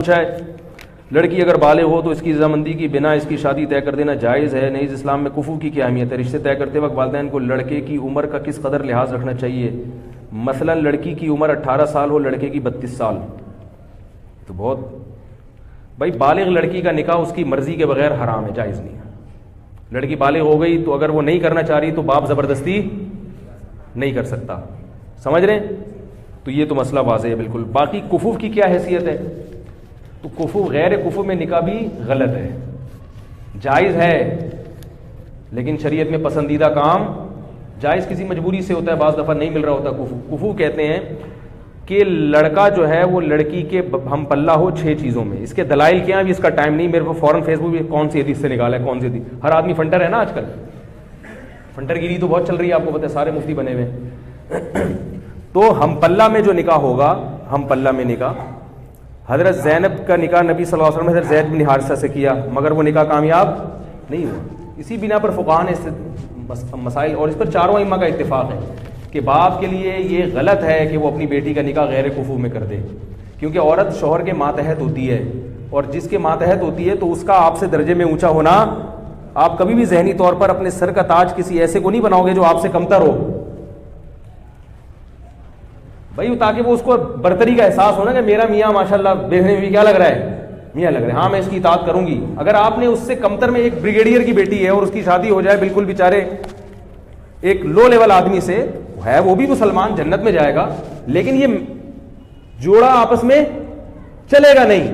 पूछा है, लड़की अगर बालिग हो तो इसकी रजामंदी की बिना इसकी शादी तय कर देना जायज़ है? नहीं, इस्लाम में कुफू की क्या अहमियत है? रिश्ते तय करते वक्त वालिदैन को लड़के की उम्र का किस कदर लिहाज रखना चाहिए? मसलन लड़की की उम्र 18 साल हो, लड़के की 32 साल, तो बहुत भाई बालिग लड़की का निकाह उसकी मर्जी के बगैर हराम है, जायज़ नहीं है। लड़की बालिग हो गई तो अगर वो नहीं करना चाह रही तो बाप ज़बरदस्ती नहीं कर सकता, समझ रहे हैं? तो ये तो मसला वाज़ेह है बिल्कुल। बाकी कुफू की क्या हैसियत है? तो कुफू गैर कुफू में निकाह भी गलत है, जायज़ है लेकिन शरीयत में पसंदीदा काम जायज़ किसी मजबूरी से होता है, बाज़ दफ़ा नहीं मिल रहा होता। कुफू कुफू कहते हैं कि लड़का जो है वो लड़की के हम पल्ला हो 6 चीज़ों में। इसके दलाइल क्या है अभी इसका टाइम नहीं, मेरे को फ़ौरन फेसबुक पे कौन सी हदीस से निकाला है, कौन सी हदीस। हर आदमी फंटर है ना आजकल, फंटरगिरी तो बहुत चल रही है, आपको पता है, सारे मुफ्ती बने हुए। तो हम पल्ला में जो निकाह होगा, हम पल्ला में निकाह, हज़रत ज़ैनब का निकाह नबी सल्लल्लाहु अलैहि वसल्लम ने हज़रत ज़ैद बिन हारिसा से किया, मगर वो निकाह कामयाब नहीं हुआ। इसी बिना पर फ़ुक़हा ने इस मसाइल, और इस पर चारों इम्मा का इत्तिफ़ाक़ है कि बाप के लिए ये गलत है कि वो अपनी बेटी का निकाह गैर कुफू में कर दे, क्योंकि औरत शौहर के मातहत होती है, और जिसके मातहत होती है तो उसका आपसे दर्जे में ऊँचा होना, आप कभी भी ज़हनी तौर पर अपने सर का ताज किसी ऐसे को नहीं बनाओगे जो आपसे कमतर हो भाई, ताकि वो उसको बरतरी का एहसास हो ना कि मेरा मियाँ माशाल्लाह देखने में भी क्या लग रहा है, मियाँ लग रहा है, हाँ मैं इसकी इताअत करूंगी। अगर आपने उससे कमतर में एक ब्रिगेडियर की बेटी है और उसकी शादी हो जाए बिल्कुल बेचारे एक लो लेवल आदमी से, है वो भी मुसलमान, जन्नत में जाएगा, लेकिन ये जोड़ा आपस में चलेगा नहीं।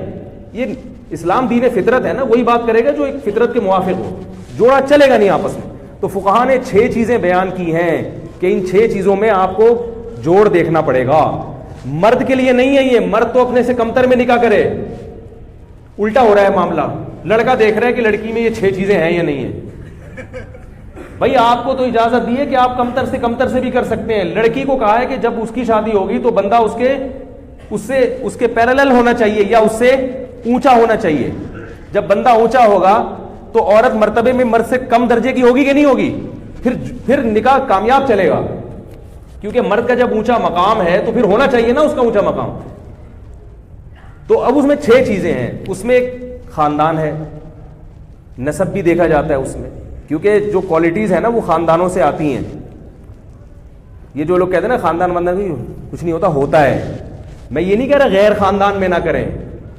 ये इस्लाम दीन फितरत है ना, वही बात करेगा जो एक फितरत के मुवाफिक हो, जोड़ा चलेगा नहीं आपस में। तो फुक़हा ने 6 चीजें बयान की हैं कि इन 6 चीजों में आपको जोड़ देखना पड़ेगा। मर्द के लिए नहीं है ये, मर्द तो अपने से कमतर में निकाह करे। उल्टा हो रहा है मामला, लड़का देख रहा है कि लड़की में ये 6 चीजें हैं या नहीं है। भाई आपको तो इजाजत दी है कि आप कमतर से भी कर सकते हैं। लड़की को कहा है कि जब उसकी शादी होगी तो बंदा उसके पैरेलल होना चाहिए या उससे ऊंचा होना चाहिए। जब बंदा ऊंचा होगा तो औरत मर्तबे में मर्द से कम दर्जे की होगी कि नहीं होगी? फिर निकाह कामयाब चलेगा, क्योंकि मर्द का जब ऊंचा मकाम है तो फिर होना चाहिए ना उसका ऊंचा मकाम। तो अब उसमें 6 चीजें हैं। उसमें एक खानदान है, नसब भी देखा जाता है उसमें, क्योंकि जो क्वालिटीज है ना वो खानदानों से आती हैं। ये जो लोग कहते हैं ना खानदान बंदा कुछ नहीं होता, होता है। मैं ये नहीं कह रहा गैर खानदान में ना करें,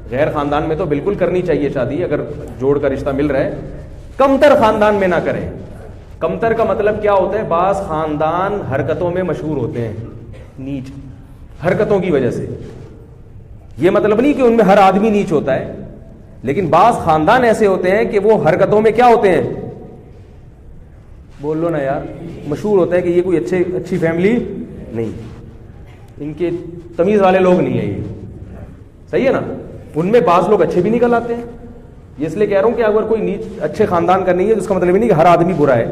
गैर खानदान में तो बिल्कुल करनी चाहिए शादी, अगर जोड़ का रिश्ता मिल रहा है। कमतर खानदान में ना करें। कमतर का मतलब क्या होता है? बास खानदान हरकतों में मशहूर होते हैं, नीच हरकतों की वजह से। यह मतलब नहीं कि उनमें हर आदमी नीच होता है, लेकिन बास खानदान ऐसे होते हैं कि वो हरकतों में क्या होते हैं, बोल लो ना यार, मशहूर होता है कि ये कोई अच्छी फैमिली नहीं, इनके तमीज वाले लोग नहीं है ये, सही है ना। उनमें बास लोग अच्छे भी निकल आते हैं। ये इसलिए कह रहा हूं कि अगर कोई नीच अच्छे खानदान का नहीं है तो उसका मतलब नहीं कि हर आदमी बुरा है,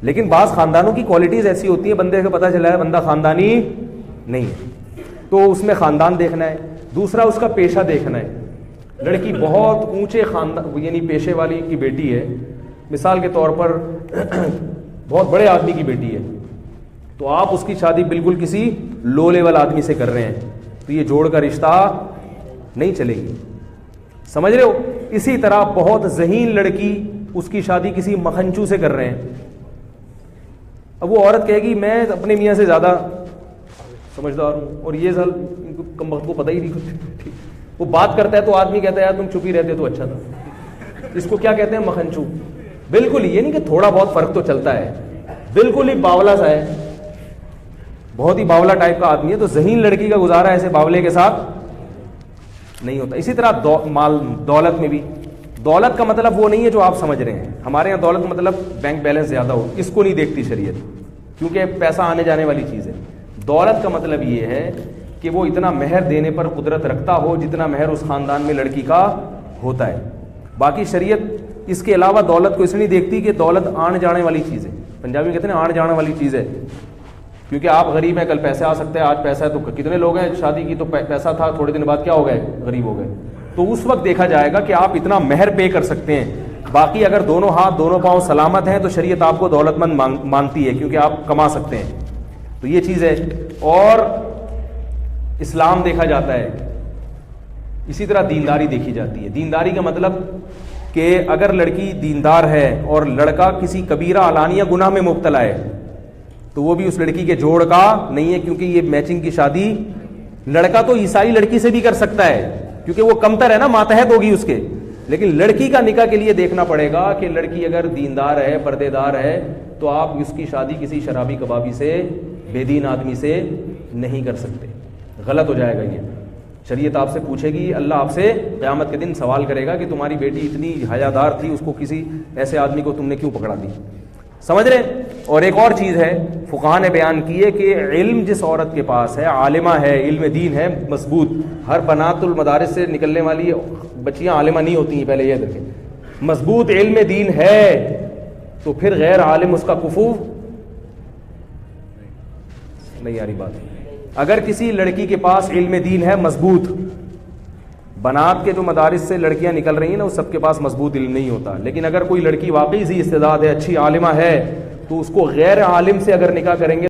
लेकिन बास खानदानों की क्वालिटीज ऐसी होती है बंदे को पता चला है बंदा खानदानी नहीं है, तो उसमें खानदान देखना है। दूसरा उसका पेशा देखना है। लड़की बहुत ऊंचे खानदान यानी पेशे वाली की बेटी है, मिसाल के तौर पर बहुत बड़े आदमी की बेटी है, तो आप उसकी शादी बिल्कुल किसी लो लेवल आदमी से कर रहे हैं, तो ये जोड़ का रिश्ता नहीं चलेगी, समझ रहे हो। इसी तरह बहुत ज़हीन लड़की, उसकी शादी किसी मखनचू से कर रहे हैं। अब वो औरत कहेगी मैं अपने मियाँ से ज़्यादा समझदार हूँ, और ये साल कम वक्त को पता ही नहीं कुछ। वो बात करता है तो आदमी कहता है यार तुम चुप ही रहते तो अच्छा था। इसको क्या कहते हैं? मखनचू। बिल्कुल ये नहीं कि थोड़ा बहुत फर्क तो चलता है, बिल्कुल ही बावला सा है, बहुत ही बावला टाइप का आदमी है, तो ज़हीन लड़की का गुजारा ऐसे बावले के साथ नहीं होता। इसी तरह माल दौलत में भी, दौलत का मतलब वो नहीं है जो आप समझ रहे हैं। हमारे यहाँ दौलत का मतलब बैंक बैलेंस ज्यादा हो, इसको नहीं देखती शरीयत, क्योंकि पैसा आने जाने वाली चीज़ है। दौलत का मतलब ये है कि वो इतना मेहर देने पर कुदरत रखता हो जितना मेहर उस खानदान में लड़की का होता है। बाकी शरीयत इसके अलावा दौलत को इसलिए नहीं देखती कि दौलत आने जाने वाली चीज़ है। पंजाबी में कहते हैं आने जाने वाली चीज़ है, क्योंकि आप गरीब हैं, कल पैसे आ सकते हैं, आज पैसा है तो कितने लोग हैं शादी की तो पैसा था, थोड़े दिन बाद क्या हो गए, गरीब हो गए। तो उस वक्त देखा जाएगा कि आप इतना मेहर पे कर सकते हैं। बाकी अगर दोनों हाथ दोनों पांव सलामत हैं तो शरीयत आपको दौलतमंद मानती है, क्योंकि आप कमा सकते हैं। तो ये चीज़ है। और इस्लाम देखा जाता है इसी तरह दीनदारी देखी जाती है। दीनदारी का मतलब कि अगर लड़की दीनदार है और लड़का किसी कबीरा अलानिया गुनाह में मुब्तला है तो वो भी उस लड़की के जोड़ का नहीं है, क्योंकि ये मैचिंग की शादी लड़का तो ईसाई लड़की से भी कर सकता है क्योंकि वो कमतर है ना, मातहत होगी उसके, लेकिन लड़की का निकाह के लिए देखना पड़ेगा कि लड़की अगर दीनदार है, पर्देदार है, तो आप उसकी शादी किसी शराबी कबाबी से, बेदीन आदमी से नहीं कर सकते, गलत हो जाएगा ये। शरीयत आपसे पूछेगी, अल्लाह आपसे क़यामत के दिन सवाल करेगा कि तुम्हारी बेटी इतनी हयादार थी, उसको किसी ऐसे आदमी को तुमने क्यों पकड़ा दी। समझ रहे। और एक और चीज़ है, फुक़हा ने बयान की है कि इल्म जिस औरत के पास है, आलिमा है, इल्म दीन है मजबूत, हर बनातुल मदारिस से निकलने वाली बच्चियां आलिमा नहीं होती हैं, पहले ये देखें, मजबूत इल्म दीन है तो फिर गैर आलिम उसका कुफू नहीं आ रही बात। अगर किसी लड़की के पास इल्म दीन है मजबूत, बनात के जो मदारिस से लड़कियां निकल रही हैं ना, उस सबके पास मजबूत इल्म नहीं होता, लेकिन अगर कोई लड़की वाकई सी इस्तेदाद है, अच्छी आलिमा है, तो उसको गैर आलिम से अगर निकाह करेंगे